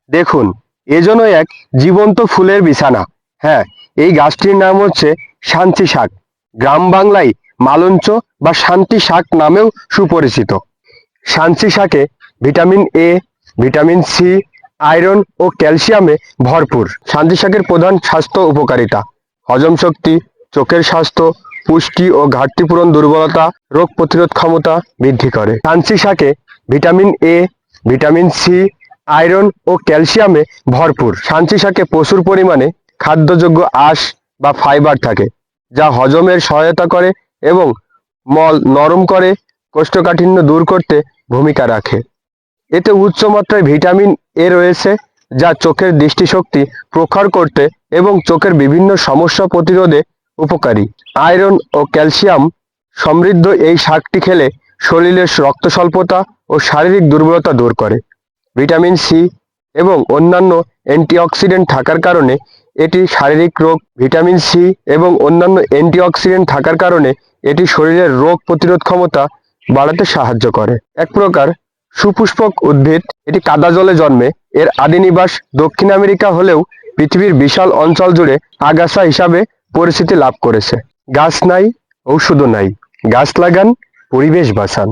দেখুন, এজন্য এক জীবন্ত ফুলের বিছানা। হ্যাঁ, এই গাছটির নাম হচ্ছে শান্তি শাক। গ্রাম বাংলায় মালঞ্চ বা শান্তি শাক নামেও সুপরিচিত। শান্তি শাকে vitamin A, vitamin C, iron ও ক্যালসিয়ামে ভরপুর। শান্তি শাকের প্রধান স্বাস্থ্য উপকারিতা: হজম শক্তি, চোখের স্বাস্থ্য, পুষ্টি ও ঘাটতি পূরণ, দুর্বলতা, রোগ প্রতিরোধ ক্ষমতা বৃদ্ধি করে। শান্তি শাকে vitamin A, vitamin C, iron ও ক্যালসিয়ামে ভরপুর। শান্তি শাকে প্রচুর পরিমাণে খাদ্যযোগ্য আঁশ বা ফাইবার থাকে, যা হজমের সহায়তা করে এবং মল নরম করে, কোষ্ঠকাঠিন্য দূর করতে ভূমিকা রাখে। এতে উচ্চ মাত্রায় ভিটামিন এ রয়েছে, যা চোখের দৃষ্টিশক্তি প্রখর করতে এবং চোখের বিভিন্ন সমস্যা প্রতিরোধে উপকারী। আয়রন ও ক্যালসিয়াম সমৃদ্ধ এই শাকটি খেলে শরীরের রক্ত স্বল্পতা ও শারীরিক দুর্বলতা দূর করে। ভিটামিন সি এবং অন্যান্য অ্যান্টিঅক্সিডেন্ট থাকার কারণে এটি শারীরিক রোগ ভিটামিন সি এবং অন্যান্য অ্যান্টিঅক্সিডেন্ট থাকার কারণে এটি শরীরের রোগ প্রতিরোধ ক্ষমতা বাড়াতে সাহায্য করে। এক প্রকার সুপুষ্পক উদ্ভিদ, এটি কাদা জলে জন্মে। এর আদি নিবাস দক্ষিণ আমেরিকা হলেও পৃথিবীর বিশাল অঞ্চল জুড়ে আগাছা হিসাবে পরিচিতি লাভ করেছে। গাছ নাই, ঔষধও নাই। গাছ লাগান, পরিবেশ বাঁচান।